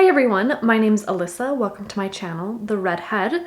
Hi everyone, my name's Alyssa. Welcome to my channel, The Redhead.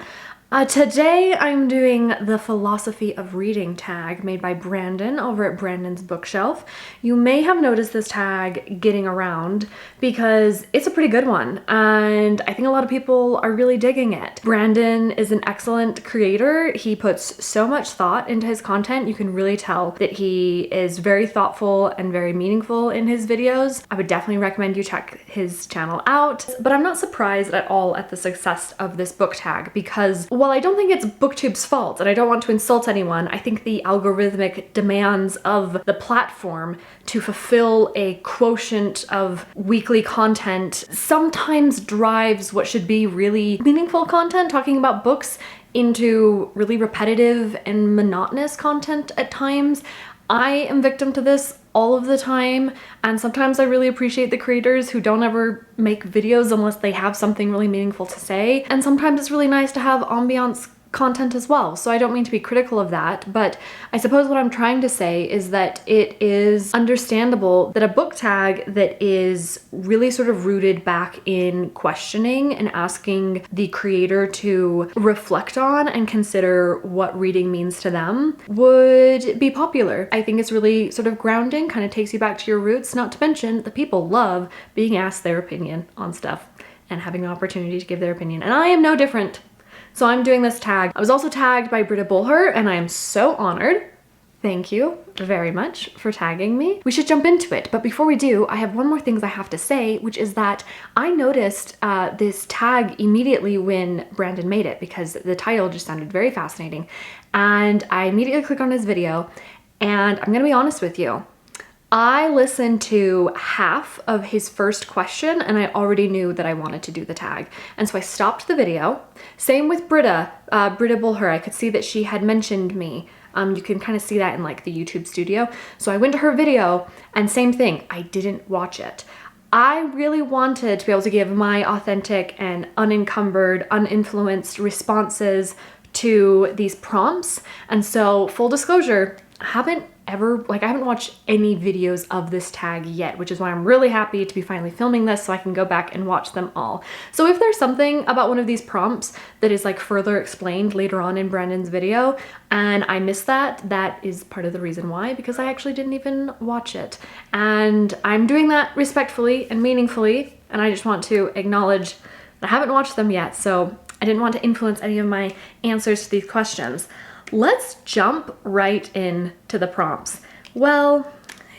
Today I'm doing the Philosophy of Reading tag made by Brandon over at Brandon's Bookshelf. You may have noticed this tag getting around because it's a pretty good one and I think a lot of people are really digging it. Brandon is an excellent creator. He puts so much thought into his content. You can really tell that he is very thoughtful and very meaningful in his videos. I would definitely recommend you check his channel out, but I'm not surprised at all at the success of this book tag because while I don't think it's BookTube's fault and I don't want to insult anyone, I think the algorithmic demands of the platform to fulfill a quotient of weekly content sometimes drives what should be really meaningful content, talking about books, into really repetitive and monotonous content at times. I am victim to this all of the time, and sometimes I really appreciate the creators who don't ever make videos unless they have something really meaningful to say, and sometimes it's really nice to have ambiance content as well. So I don't mean to be critical of that, but I suppose what I'm trying to say is that it is understandable that a book tag that is really sort of rooted back in questioning and asking the creator to reflect on and consider what reading means to them would be popular. I think it's really sort of grounding, kind of takes you back to your roots, not to mention that people love being asked their opinion on stuff and having an opportunity to give their opinion. And I am no different. So I'm doing this tag. I was also tagged by Britta and I am so honored. Thank you very much for tagging me. We should jump into it, but before we do, I have one more thing I have to say, which is that I noticed this tag immediately when Brandon made it because the title just sounded very fascinating. And I immediately clicked on his video, and I'm gonna be honest with you. I listened to half of his first question and I already knew that I wanted to do the tag. And so I stopped the video. Same with Britta Bulher. I could see that she had mentioned me. You can kind of see that in like the YouTube studio. So I went to her video and same thing, I didn't watch it. I really wanted to be able to give my authentic and unencumbered, uninfluenced responses to these prompts. And so full disclosure, I haven't watched any videos of this tag yet, which is why I'm really happy to be finally filming this so I can go back and watch them all. So if there's something about one of these prompts that is like further explained later on in Brandon's video and I missed that, that is part of the reason why, because I actually didn't even watch it. And I'm doing that respectfully and meaningfully, and I just want to acknowledge that I haven't watched them yet, so I didn't want to influence any of my answers to these questions. Let's jump right into the prompts. Well,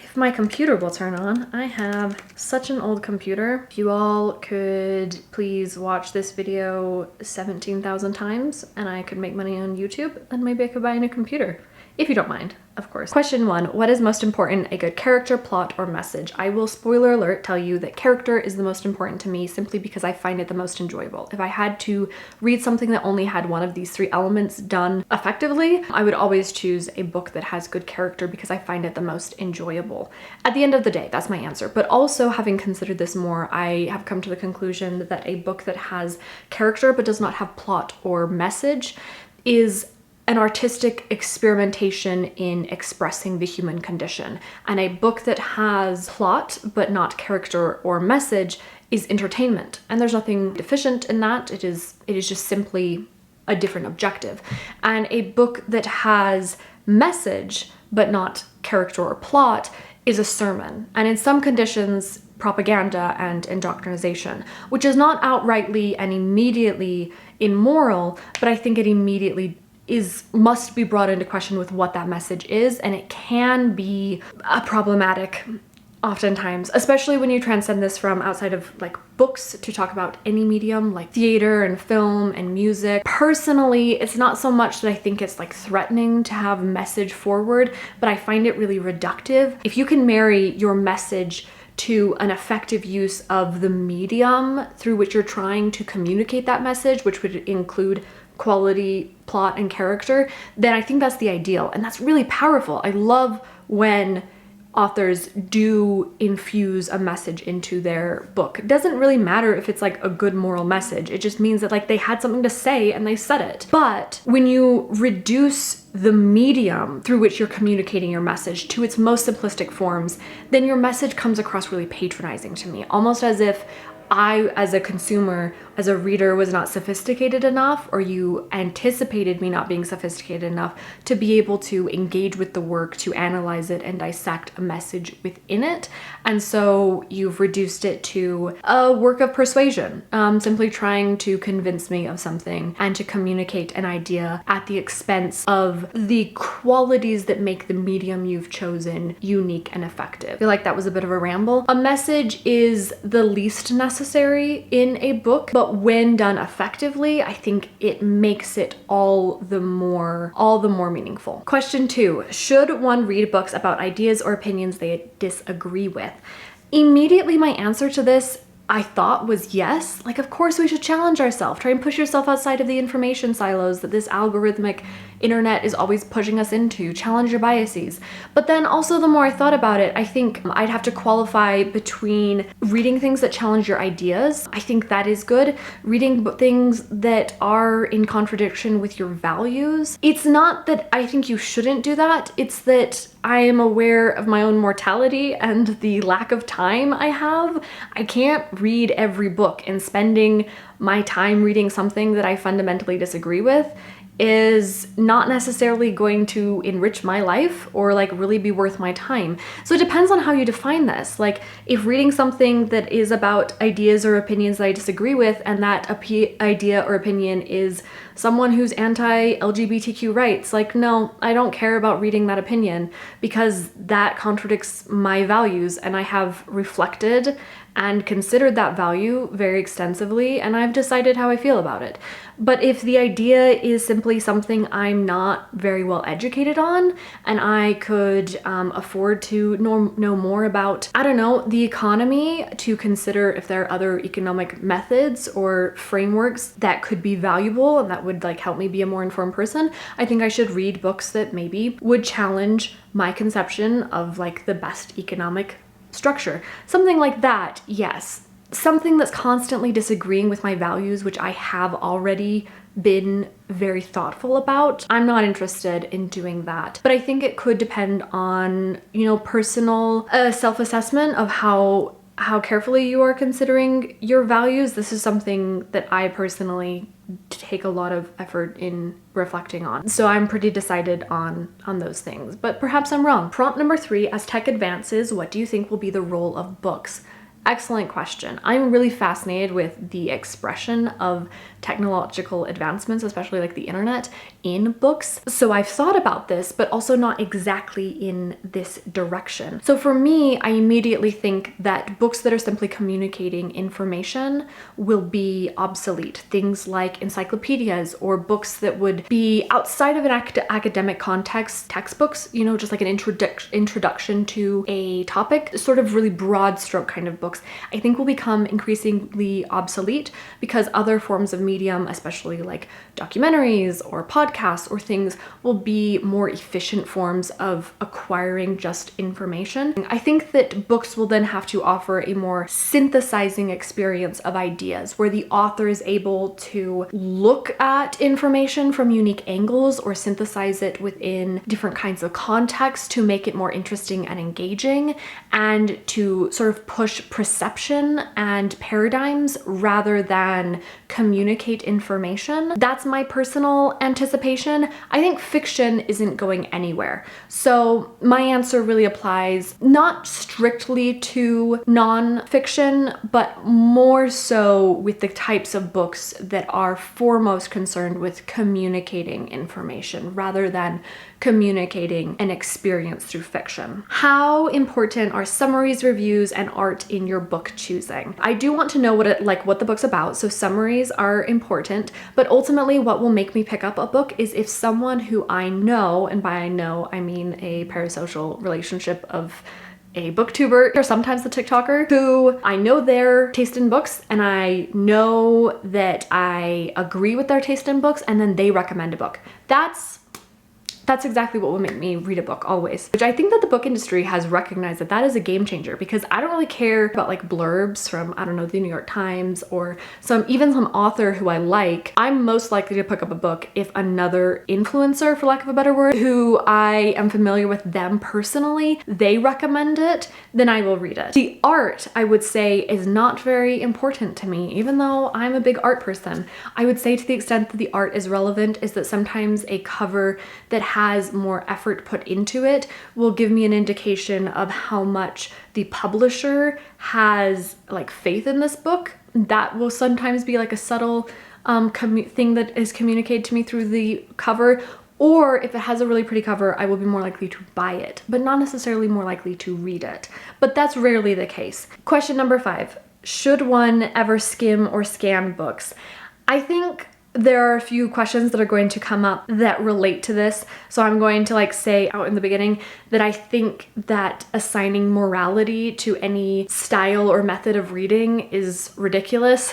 if my computer will turn on, I have such an old computer. If you all could please watch this video 17,000 times and I could make money on YouTube, then maybe I could buy a new computer. If you don't mind, of course. Question 1, what is most important, a good character, plot, or message? I will, spoiler alert, tell you that character is the most important to me simply because I find it the most enjoyable. If I had to read something that only had one of these three elements done effectively, I would always choose a book that has good character because I find it the most enjoyable. At the end of the day, that's my answer. But also, having considered this more, I have come to the conclusion that a book that has character but does not have plot or message is an artistic experimentation in expressing the human condition. And a book that has plot but not character or message is entertainment. And there's nothing deficient in that. It is just simply a different objective. And a book that has message but not character or plot is a sermon. And in some conditions, propaganda and indoctrination, which is not outrightly and immediately immoral, but I think it immediately must be brought into question with what that message is, and it can be problematic oftentimes, especially when you transcend this from outside of like books to talk about any medium like theater and film and music. Personally, it's not so much that I think it's like threatening to have message forward, but I find it really reductive. If you can marry your message to an effective use of the medium through which you're trying to communicate that message, which would include quality, plot, and character, then I think that's the ideal. And that's really powerful. I love when authors do infuse a message into their book. It doesn't really matter if it's like a good moral message. It just means that like they had something to say and they said it. But when you reduce the medium through which you're communicating your message to its most simplistic forms, then your message comes across really patronizing to me, almost as if I, as a consumer, as a reader, was not sophisticated enough, or you anticipated me not being sophisticated enough to be able to engage with the work, to analyze it and dissect a message within it. And so you've reduced it to a work of persuasion, simply trying to convince me of something and to communicate an idea at the expense of the qualities that make the medium you've chosen unique and effective. I feel like that was a bit of a ramble. A message is the least necessary in a book, but when done effectively, I think it makes it all the more meaningful. Question 2, should one read books about ideas or opinions they disagree with? Immediately my answer to this, I thought, was yes. Like, of course we should challenge ourselves, try and push yourself outside of the information silos that this algorithmic internet is always pushing us into, challenge your biases. But then also, the more I thought about it, I think I'd have to qualify between reading things that challenge your ideas. I think that is good. Reading things that are in contradiction with your values. It's not that I think you shouldn't do that, it's that I am aware of my own mortality and the lack of time I have. I can't read every book, and spending my time reading something that I fundamentally disagree with is not necessarily going to enrich my life or like really be worth my time. So it depends on how you define this. Like, if reading something that is about ideas or opinions that I disagree with, and that idea or opinion is someone who's anti-LGBTQ rights, like, no, I don't care about reading that opinion because that contradicts my values, and I have reflected and considered that value very extensively, and I've decided how I feel about it. But if the idea is simply something I'm not very well educated on, and I could afford to know more about, I don't know, the economy, to consider if there are other economic methods or frameworks that could be valuable and that would like help me be a more informed person, I think I should read books that maybe would challenge my conception of like the best economic structure. Something like that, yes. Something that's constantly disagreeing with my values, which I have already been very thoughtful about, I'm not interested in doing that. But I think it could depend on, you know, personal self-assessment of how carefully you are considering your values. This is something that I personally take a lot of effort in reflecting on. So I'm pretty decided on those things, but perhaps I'm wrong. Prompt number 3, as tech advances, what do you think will be the role of books? Excellent question. I'm really fascinated with the expression of technological advancements, especially like the internet, in books. So I've thought about this, but also not exactly in this direction. So for me, I immediately think that books that are simply communicating information will be obsolete. Things like encyclopedias or books that would be outside of an academic context, textbooks, you know, just like an introduction to a topic, sort of really broad stroke kind of books, I think will become increasingly obsolete because other forms of medium, especially like documentaries or podcasts or things, will be more efficient forms of acquiring just information. I think that books will then have to offer a more synthesizing experience of ideas where the author is able to look at information from unique angles or synthesize it within different kinds of contexts to make it more interesting and engaging, and to sort of push perception and paradigms rather than communicate information. That's my personal anticipation. I think fiction isn't going anywhere. So my answer really applies not strictly to non-fiction, but more so with the types of books that are foremost concerned with communicating information rather than communicating an experience through fiction. How important are summaries, reviews, and art in your book choosing? I do want to know what the book's about, so summaries are important, but ultimately what will make me pick up a book is if someone who I know, and by I know I mean a parasocial relationship of a booktuber or sometimes the TikToker, who I know their taste in books and I know that I agree with their taste in books, and then they recommend a book. That's that's exactly what will make me read a book always. Which I think that the book industry has recognized that that is a game changer, because I don't really care about like blurbs from, I don't know, the New York Times or even some author who I like. I'm most likely to pick up a book if another influencer, for lack of a better word, who I am familiar with them personally, they recommend it, then I will read it. The art, I would say, is not very important to me, even though I'm a big art person. I would say to the extent that the art is relevant is that sometimes a cover that has more effort put into it will give me an indication of how much the publisher has like faith in this book. That will sometimes be like a subtle thing that is communicated to me through the cover. Or if it has a really pretty cover, I will be more likely to buy it, but not necessarily more likely to read it. But that's rarely the case. Question number 5, should one ever skim or scan books? I think there are a few questions that are going to come up that relate to this. So I'm going to like say out in the beginning that I think that assigning morality to any style or method of reading is ridiculous.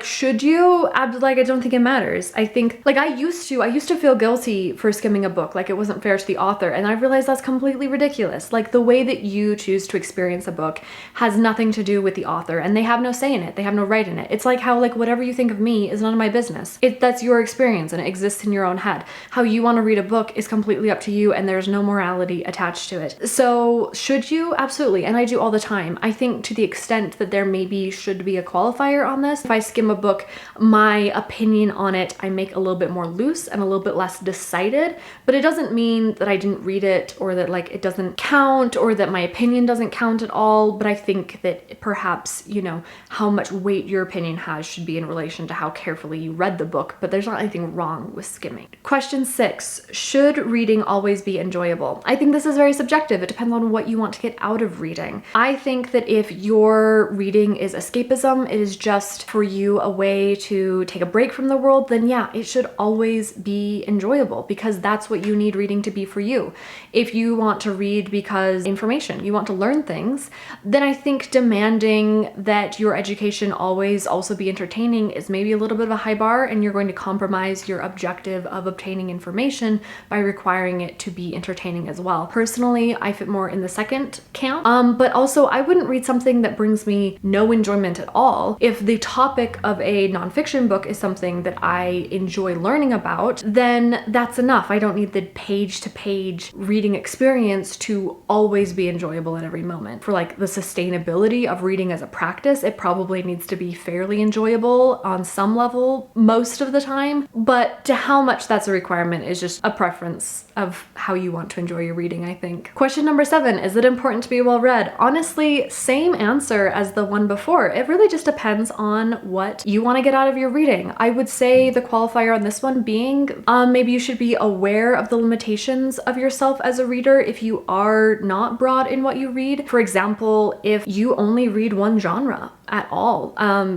Should you? Like, I don't think it matters. I think, like, I used to feel guilty for skimming a book, like it wasn't fair to the author. And I realized that's completely ridiculous. Like, the way that you choose to experience a book has nothing to do with the author, and they have no say in it. They have no right in it. It's like how, like, whatever you think of me is none of my business. That's your experience and it exists in your own head. How you want to read a book is completely up to you, and there's no morality attached to it. So should you? Absolutely. And I do all the time. I think to the extent that there maybe should be a qualifier on this, if I skim a book, my opinion on it, I make a little bit more loose and a little bit less decided, but it doesn't mean that I didn't read it or that like it doesn't count or that my opinion doesn't count at all. But I think that perhaps, you know, how much weight your opinion has should be in relation to how carefully you read the book, but there's not anything wrong with skimming. Question 6, should reading always be enjoyable? I think this is very subjective. It depends on what you want to get out of reading. I think that if your reading is escapism, it is just for you a way to take a break from the world, then yeah, it should always be enjoyable, because that's what you need reading to be for you. If you want to read because information, you want to learn things, then I think demanding that your education always also be entertaining is maybe a little bit of a high bar, and you're going to compromise your objective of obtaining information by requiring it to be entertaining as well. Personally, I fit more in the second camp, but also I wouldn't read something that brings me no enjoyment at all. If the topic of a nonfiction book is something that I enjoy learning about, then that's enough. I don't need the page-to-page reading experience to always be enjoyable at every moment. For like the sustainability of reading as a practice, it probably needs to be fairly enjoyable on some level most of the time, but to how much that's a requirement is just a preference of how you want to enjoy your reading, I think. Question number 7, is it important to be well read? Honestly, same answer as the one before. It really just depends on what you want to get out of your reading. I would say the qualifier on this one being maybe you should be aware of the limitations of yourself as a reader if you are not broad in what you read. For example, if you only read one genre at all,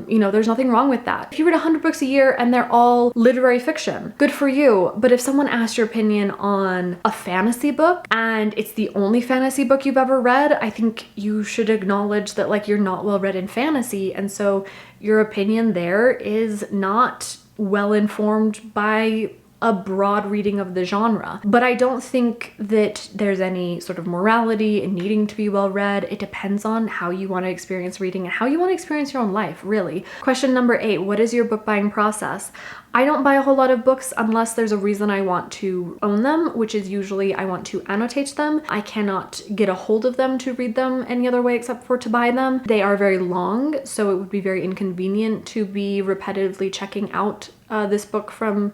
you know, there's nothing wrong with that. If you read 100 books a year and they're all literary fiction, good for you. But if someone asks your opinion on a fantasy book and it's the only fantasy book you've ever read, I think you should acknowledge that like you're not well read in fantasy, and so your opinion there is not well informed by a broad reading of the genre. But I don't think that there's any sort of morality in needing to be well read. It depends on how you want to experience reading and how you want to experience your own life, really. Question number 8, what is your book buying process? I don't buy a whole lot of books unless there's a reason I want to own them, which is usually I want to annotate them. I cannot get a hold of them to read them any other way except for to buy them. They are very long, so it would be very inconvenient to be repetitively checking out this book from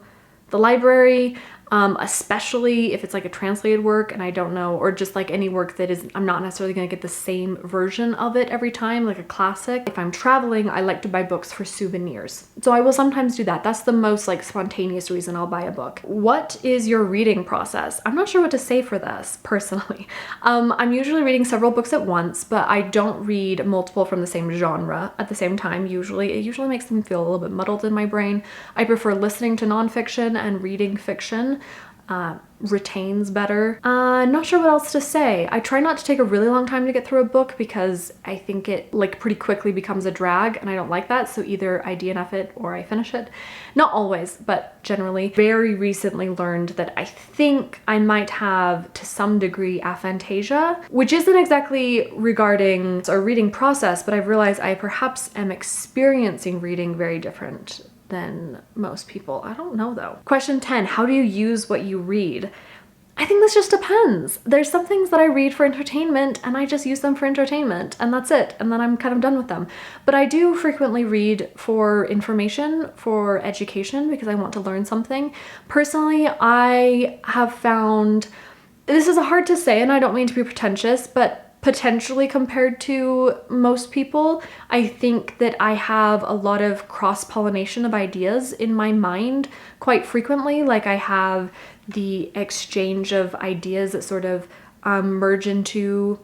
the library, especially if it's like a translated work and I don't know, or just like any work that is, I'm not necessarily going to get the same version of it every time, like a classic. If I'm traveling, I like to buy books for souvenirs. So I will sometimes do that. That's the most like spontaneous reason I'll buy a book. What is your reading process? I'm not sure what to say for this personally. I'm usually reading several books at once, but I don't read multiple from the same genre at the same time usually. It usually makes them feel a little bit muddled in my brain. I prefer listening to nonfiction and reading fiction. retains better. Not sure what else to say. I try not to take a really long time to get through a book because I think it like pretty quickly becomes a drag and I don't like that. So either I DNF it or I finish it. Not always, but generally. Very recently learned that I think I might have to some degree aphantasia, which isn't exactly regarding a reading process, but I've realized I perhaps am experiencing reading very different than most people. I don't know though. Question 10, how do you use what you read? I think this just depends. There's some things that I read for entertainment and I just use them for entertainment and that's it. And then I'm kind of done with them. But I do frequently read for information, for education, because I want to learn something. Personally, I have found, this is hard to say and I don't mean to be pretentious, but potentially compared to most people, I think that I have a lot of cross-pollination of ideas in my mind quite frequently. Like I have the exchange of ideas that sort of merge into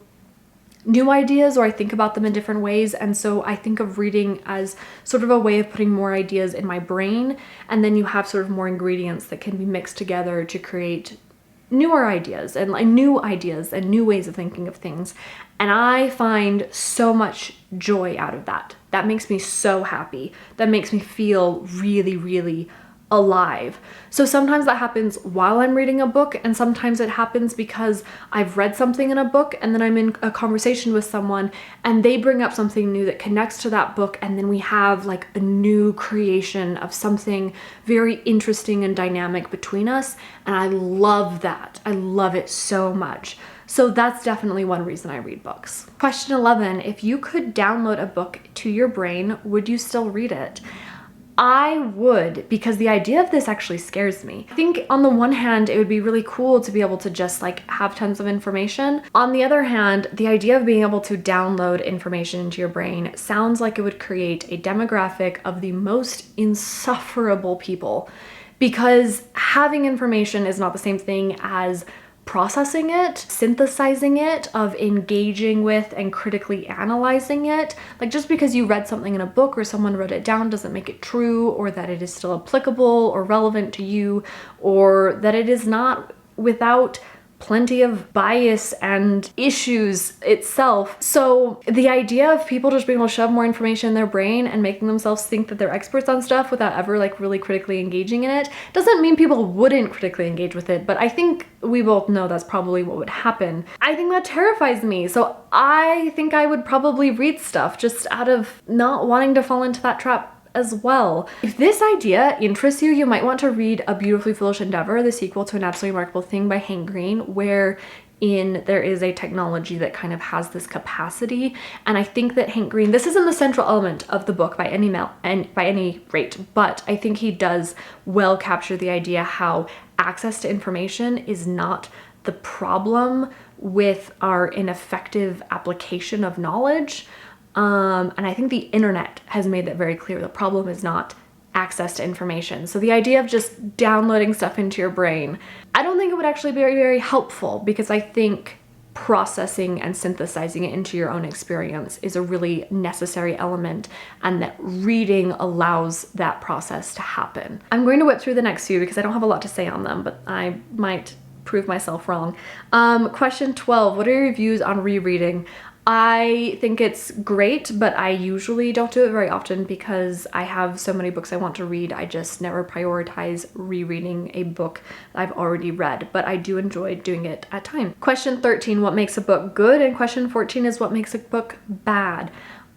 new ideas, or I think about them in different ways. And so I think of reading as sort of a way of putting more ideas in my brain. And then you have sort of more ingredients that can be mixed together to create newer ideas and like new ideas and new ways of thinking of things. And I find so much joy out of that. That makes me so happy. That makes me feel really, really alive. So sometimes that happens while I'm reading a book, and sometimes it happens because I've read something in a book and then I'm in a conversation with someone and they bring up something new that connects to that book, and then we have like a new creation of something very interesting and dynamic between us, and I love that. I love it so much. So that's definitely one reason I read books. Question 11, if you could download a book to your brain, would you still read it? I would, because the idea of this actually scares me. I think on the one hand, it would be really cool to be able to just like have tons of information. On the other hand, the idea of being able to download information into your brain sounds like it would create a demographic of the most insufferable people, because having information is not the same thing as processing it, synthesizing it, of engaging with and critically analyzing it. Like just because you read something in a book or someone wrote it down doesn't make it true, or that it is still applicable or relevant to you, or that it is not without plenty of bias and issues itself. So the idea of people just being able to shove more information in their brain and making themselves think that they're experts on stuff without ever like really critically engaging in it doesn't mean people wouldn't critically engage with it, but I think we both know that's probably what would happen. I think that terrifies me. So I think I would probably read stuff just out of not wanting to fall into that trap as well. If this idea interests you, you might want to read A Beautifully Foolish Endeavor, the sequel to An Absolutely Remarkable Thing by Hank Green, where there is a technology that kind of has this capacity. And I think that Hank Green, this isn't the central element of the book by any rate, but I think he does well capture the idea how access to information is not the problem with our ineffective application of knowledge. And I think the internet has made that very clear. The problem is not access to information. So the idea of just downloading stuff into your brain, I don't think it would actually be very, very helpful, because I think processing and synthesizing it into your own experience is a really necessary element, and that reading allows that process to happen. I'm going to whip through the next few because I don't have a lot to say on them, but I might prove myself wrong. Question 12, what are your views on rereading? I think it's great, but I usually don't do it very often because I have so many books I want to read. I just never prioritize rereading a book that I've already read, but I do enjoy doing it at times. Question 13, what makes a book good? And question 14 is what makes a book bad?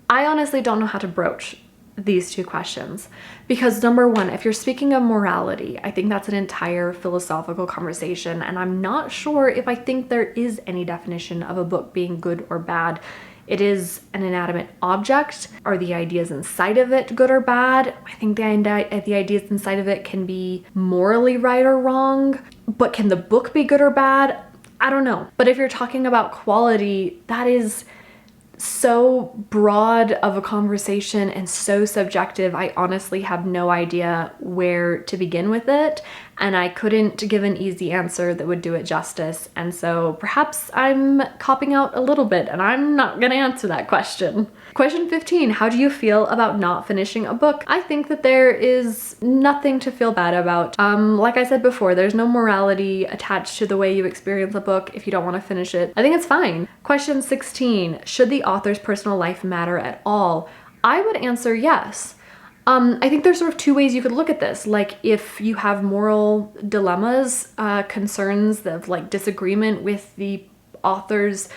I honestly don't know how to broach these two questions, because number one, if you're speaking of morality, I think that's an entire philosophical conversation, and I'm not sure if I think there is any definition of a book being good or bad. It is an inanimate object. Are the ideas inside of it good or bad? I think the ideas inside of it can be morally right or wrong, but can the book be good or bad? I don't know. But if you're talking about quality, that is so broad of a conversation and so subjective. I honestly have no idea where to begin with it. and I couldn't give an easy answer that would do it justice. And so perhaps I'm copping out a little bit, and I'm not gonna answer that question. Question 15, how do you feel about not finishing a book? I think that there is nothing to feel bad about. Like I said before, there's no morality attached to the way you experience a book if you don't want to finish it. I think it's fine. Question 16, should the author's personal life matter at all? I would answer yes. I think there's sort of two ways you could look at this. Like if you have moral dilemmas, concerns of like disagreement with the author's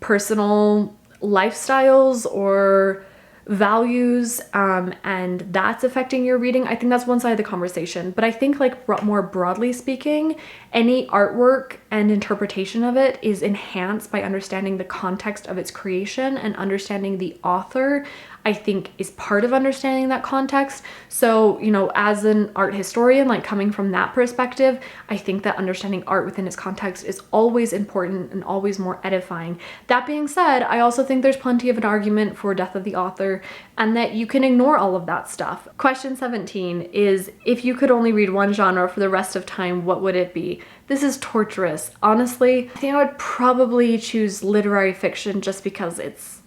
personal lifestyles or values, and that's affecting your reading, I think that's one side of the conversation. But I think like more broadly speaking, any artwork and interpretation of it is enhanced by understanding the context of its creation, and understanding the author, I think, is part of understanding that context. So, you know, as an art historian, like coming from that perspective, I think that understanding art within its context is always important and always more edifying. That being said, I also think there's plenty of an argument for death of the author, and that you can ignore all of that stuff. Question 17 is, if you could only read one genre for the rest of time, what would it be? This is torturous. Honestly, I think I would probably choose literary fiction just because it's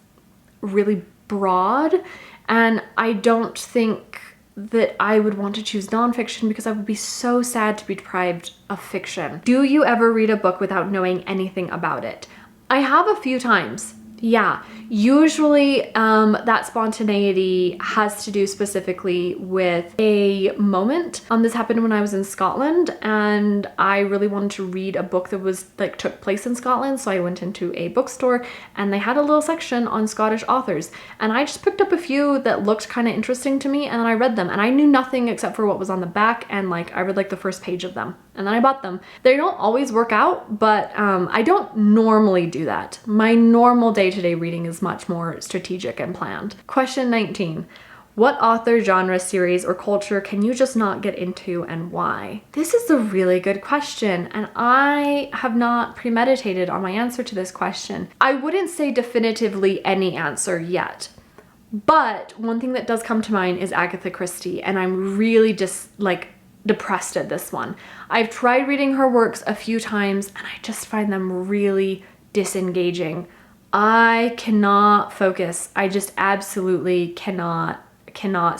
really broad, and I don't think that I would want to choose nonfiction because I would be so sad to be deprived of fiction. Do you ever read a book without knowing anything about it? I have a few times. Yeah, usually that spontaneity has to do specifically with a moment. This happened when I was in Scotland, and I really wanted to read a book that was like took place in Scotland. So I went into a bookstore, and they had a little section on Scottish authors, and I just picked up a few that looked kind of interesting to me, and then I read them, and I knew nothing except for what was on the back, and like I read like the first page of them, and then I bought them. They don't always work out, but I don't normally do that. My normal day-to-day reading is much more strategic and planned. Question 19. What author, genre, series, or culture can you just not get into, and why? This is a really good question, and I have not premeditated on my answer to this question. I wouldn't say definitively any answer yet, but one thing that does come to mind is Agatha Christie, and I'm really just like depressed at this one. I've tried reading her works a few times, and I just find them really disengaging. I cannot focus. I just absolutely cannot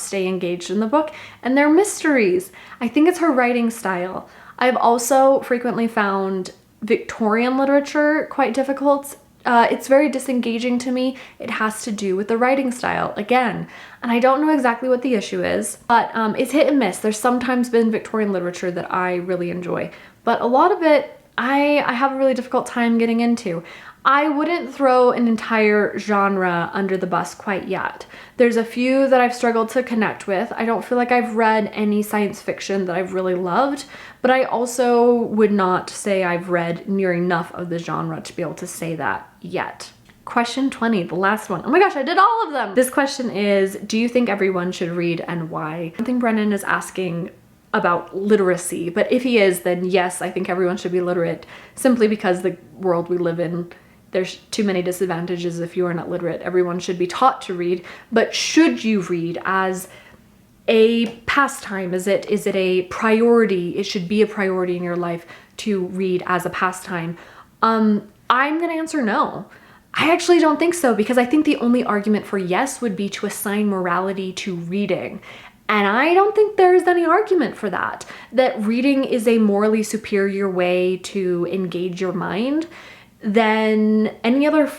stay engaged in the book, and they're mysteries. I think it's her writing style. I've also frequently found Victorian literature quite difficult. It's very disengaging to me. It has to do with the writing style again, and I don't know exactly what the issue is, but it's hit and miss. There's sometimes been Victorian literature that I really enjoy, but a lot of it I have a really difficult time getting into. I wouldn't throw an entire genre under the bus quite yet. There's a few that I've struggled to connect with. I don't feel like I've read any science fiction that I've really loved, but I also would not say I've read near enough of the genre to be able to say that yet. Question 20, the last one. Oh my gosh, I did all of them! This question is, do you think everyone should read, and why? I think Brennan is asking about literacy, but if he is, then yes, I think everyone should be literate, simply because the world we live in, there's too many disadvantages if you are not literate. Everyone should be taught to read, but should you read as a pastime? Is it a priority? It should be a priority in your life to read as a pastime. I'm gonna answer no. I actually don't think so, because I think the only argument for yes would be to assign morality to reading. And I don't think there's any argument for that reading is a morally superior way to engage your mind than any other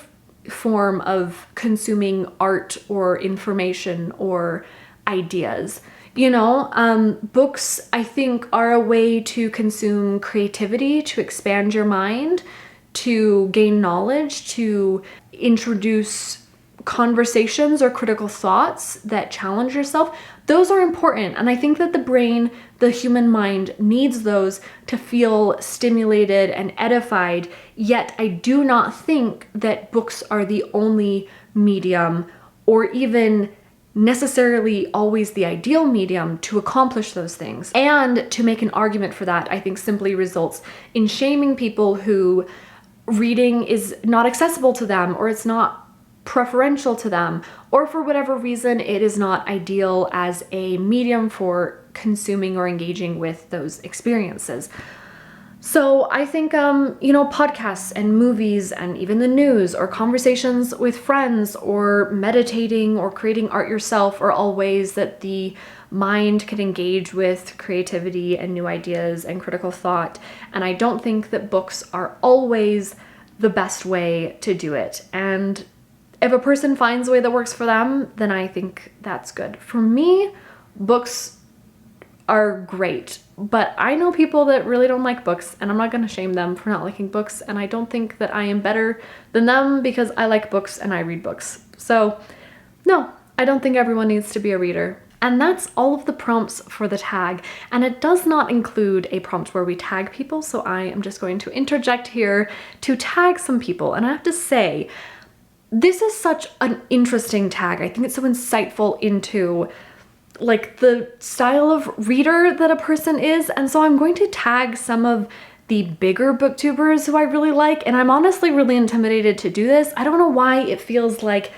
form of consuming art or information or ideas. You know, books, I think, are a way to consume creativity, to expand your mind, to gain knowledge, to introduce conversations or critical thoughts that challenge yourself. Those are important, and I think that the brain, the human mind, needs those to feel stimulated and edified, yet I do not think that books are the only medium, or even necessarily always the ideal medium, to accomplish those things. And to make an argument for that, I think, simply results in shaming people who reading is not accessible to them, or it's not preferential to them, or for whatever reason it is not ideal as a medium for consuming or engaging with those experiences. So I think, you know, podcasts and movies and even the news or conversations with friends or meditating or creating art yourself are all ways that the mind can engage with creativity and new ideas and critical thought. And I don't think that books are always the best way to do it. And if a person finds a way that works for them, then I think that's good. For me, books are great, but I know people that really don't like books, and I'm not going to shame them for not liking books, and I don't think that I am better than them because I like books and I read books. So no, I don't think everyone needs to be a reader. And that's all of the prompts for the tag, and it does not include a prompt where we tag people, so I am just going to interject here to tag some people. And I have to say, this is such an interesting tag. I think it's so insightful into like the style of reader that a person is, and so I'm going to tag some of the bigger booktubers who I really like, and I'm honestly really intimidated to do this. I don't know why it feels like,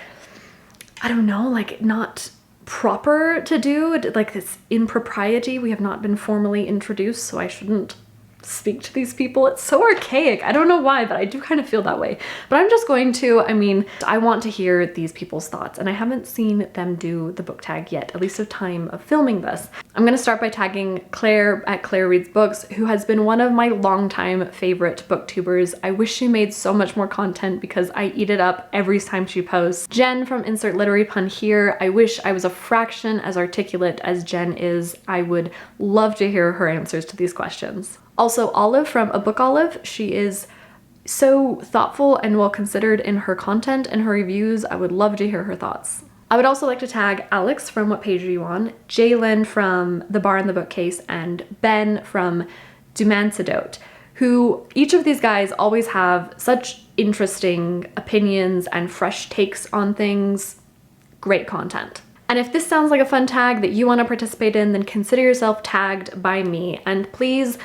I don't know, like not proper to do, like this impropriety. We have not been formally introduced, so I shouldn't speak to these people. It's so archaic. I don't know why, but I do kind of feel that way. But I'm just going to, I mean, I want to hear these people's thoughts, and I haven't seen them do the book tag yet, at least at time of filming this. I'm going to start by tagging Claire at Clair Reads Books, who has been one of my longtime favorite booktubers. I wish she made so much more content because I eat it up every time she posts. Jen from Insert Literary Pun here. I wish I was a fraction as articulate as Jen is. I would love to hear her answers to these questions. Also, Olive from A Book Olive. She is so thoughtful and well considered in her content and her reviews. I would love to hear her thoughts. I would also like to tag Alex from What Page Are You On, Jaylen from The Bar and the Bookcase, and Ben from Dumancedote, who each of these guys always have such interesting opinions and fresh takes on things. Great content. And if this sounds like a fun tag that you want to participate in, then consider yourself tagged by me, and please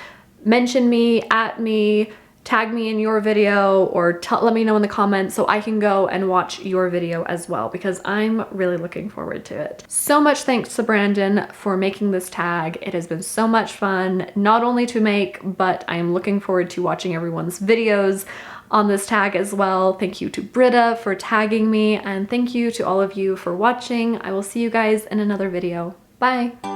mention me, at me, tag me in your video, or let me know in the comments so I can go and watch your video as well, because I'm really looking forward to it. So much thanks to Brandon for making this tag. It has been so much fun, not only to make, but I am looking forward to watching everyone's videos on this tag as well. Thank you to Britta for tagging me, and thank you to all of you for watching. I will see you guys in another video. Bye!